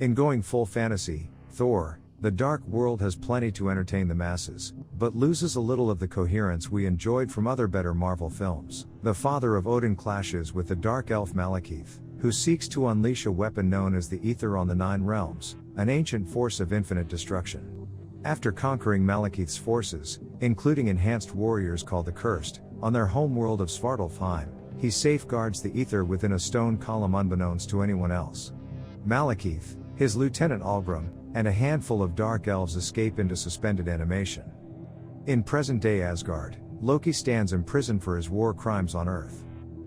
In going full fantasy, Thor, the Dark World has plenty to entertain the masses, but loses a little of the coherence we enjoyed from other better Marvel films. The father of Odin clashes with the dark elf Malekith, who seeks to unleash a weapon known as the Ether on the Nine Realms, an ancient force of infinite destruction. After conquering Malekith's forces, including enhanced warriors called the Cursed, on their homeworld of Svartalfheim, he safeguards the Ether within a stone column unbeknownst to anyone else. Malekith, his lieutenant Algrim, and a handful of dark elves escape into suspended animation. In present-day Asgard, Loki stands imprisoned for his war crimes on Earth.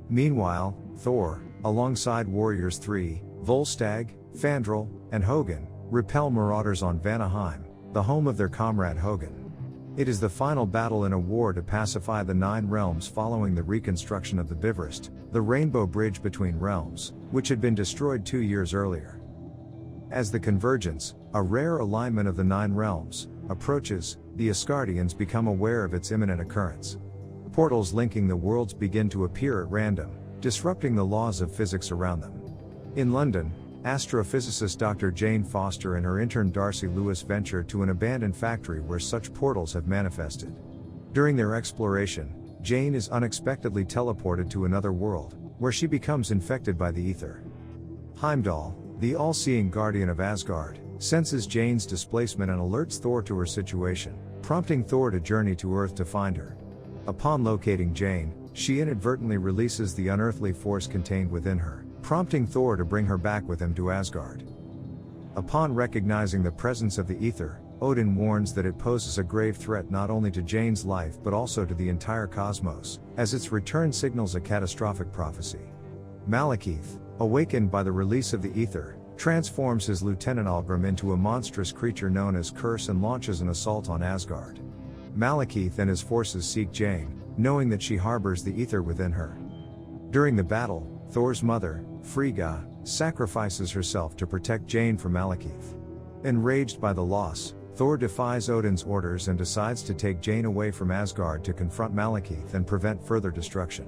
Meanwhile, Thor, alongside warriors 3, Volstagg, Fandral, and Hogun, repel marauders on Vanaheim, the home of their comrade Hogun. It is the final battle in a war to pacify the Nine Realms following the reconstruction of the Bifrost, the rainbow bridge between realms, which had been destroyed 2 years earlier. As the convergence, a rare alignment of the Nine Realms, approaches, the Asgardians become aware of its imminent occurrence. Portals linking the worlds begin to appear at random, disrupting the laws of physics around them. In London, astrophysicist Dr. Jane Foster and her intern Darcy Lewis venture to an abandoned factory where such portals have manifested. During their exploration, Jane is unexpectedly teleported to another world, where she becomes infected by the ether. Heimdall, the all-seeing guardian of Asgard, senses Jane's displacement and alerts Thor to her situation, prompting Thor to journey to Earth to find her. Upon locating Jane, she inadvertently releases the unearthly force contained within her, prompting Thor to bring her back with him to Asgard. Upon recognizing the presence of the ether, Odin warns that it poses a grave threat not only to Jane's life but also to the entire cosmos, as its return signals a catastrophic prophecy. Malekith, awakened by the release of the ether, transforms his lieutenant Algrim into a monstrous creature known as Curse and launches an assault on Asgard. Malekith and his forces seek Jane, knowing that she harbors the ether within her. During the battle, Thor's mother, Frigga, sacrifices herself to protect Jane from Malekith. Enraged by the loss, Thor defies Odin's orders and decides to take Jane away from Asgard to confront Malekith and prevent further destruction.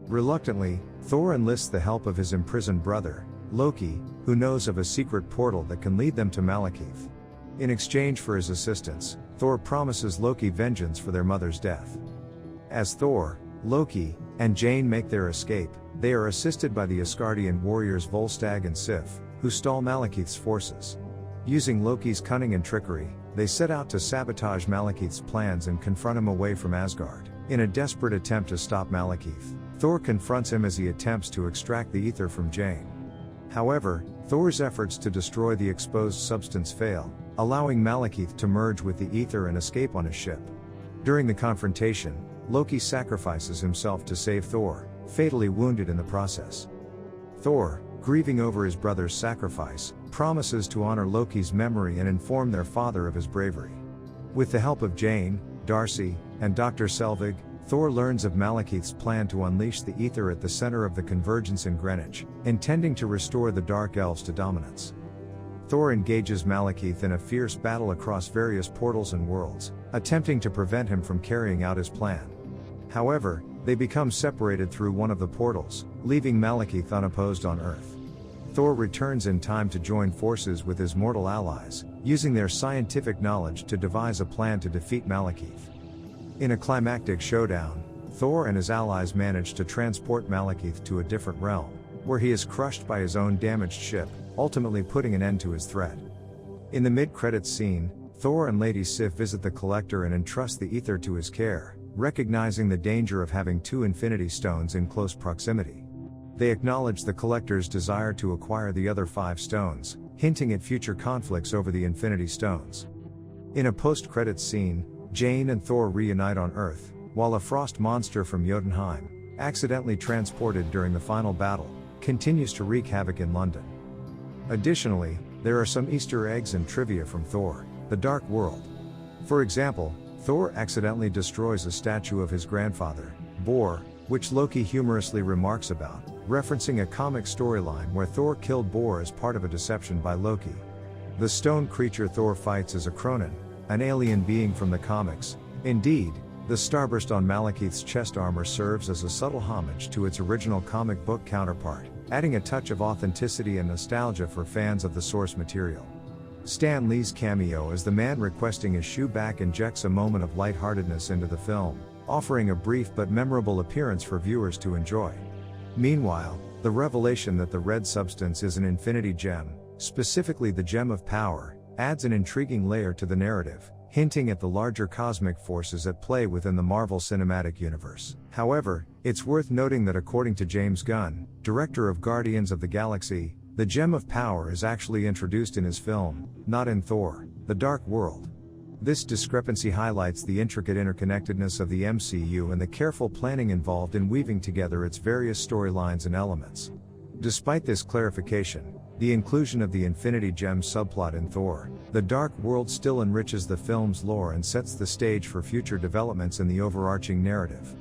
Reluctantly, Thor enlists the help of his imprisoned brother, Loki, who knows of a secret portal that can lead them to Malekith. In exchange for his assistance, Thor promises Loki vengeance for their mother's death. As Thor, Loki, and Jane make their escape, they are assisted by the Asgardian warriors Volstagg and Sif, who stall Malekith's forces. Using Loki's cunning and trickery, they set out to sabotage Malekith's plans and confront him away from Asgard. In a desperate attempt to stop Malekith, Thor confronts him as he attempts to extract the ether from Jane. However, Thor's efforts to destroy the exposed substance fail, allowing Malekith to merge with the ether and escape on his ship. During the confrontation, Loki sacrifices himself to save Thor, fatally wounded in the process. Thor, grieving over his brother's sacrifice, promises to honor Loki's memory and inform their father of his bravery. With the help of Jane, Darcy, and Dr. Selvig, Thor learns of Malekith's plan to unleash the ether at the center of the convergence in Greenwich, intending to restore the Dark Elves to dominance. Thor engages Malekith in a fierce battle across various portals and worlds, attempting to prevent him from carrying out his plan. However, they become separated through one of the portals, leaving Malekith unopposed on Earth. Thor returns in time to join forces with his mortal allies, using their scientific knowledge to devise a plan to defeat Malekith. In a climactic showdown, Thor and his allies manage to transport Malekith to a different realm, where he is crushed by his own damaged ship, ultimately putting an end to his threat. In the mid-credits scene, Thor and Lady Sif visit the Collector and entrust the ether to his care, recognizing the danger of having two Infinity Stones in close proximity. They acknowledge the Collector's desire to acquire the other 5 stones, hinting at future conflicts over the Infinity Stones. In a post-credits scene, Jane and Thor reunite on Earth, while a frost monster from Jotunheim, accidentally transported during the final battle, continues to wreak havoc in London. Additionally, there are some Easter eggs and trivia from Thor, the Dark World. For example, Thor accidentally destroys a statue of his grandfather, Bor, which Loki humorously remarks about, referencing a comic storyline where Thor killed Bor as part of a deception by Loki. The stone creature Thor fights is a Cronin, an alien being from the comics. Indeed, the starburst on Malekith's chest armor serves as a subtle homage to its original comic book counterpart, adding a touch of authenticity and nostalgia for fans of the source material. Stan Lee's cameo as the man requesting his shoe back injects a moment of lightheartedness into the film, offering a brief but memorable appearance for viewers to enjoy. Meanwhile, the revelation that the red substance is an infinity gem, specifically the Gem of Power, adds an intriguing layer to the narrative, hinting at the larger cosmic forces at play within the Marvel Cinematic Universe. However, it's worth noting that according to James Gunn, director of Guardians of the Galaxy, the Gem of Power is actually introduced in his film, not in Thor: The Dark World. This discrepancy highlights the intricate interconnectedness of the MCU and the careful planning involved in weaving together its various storylines and elements. Despite this clarification, the inclusion of the Infinity Gem subplot in Thor: The Dark World still enriches the film's lore and sets the stage for future developments in the overarching narrative.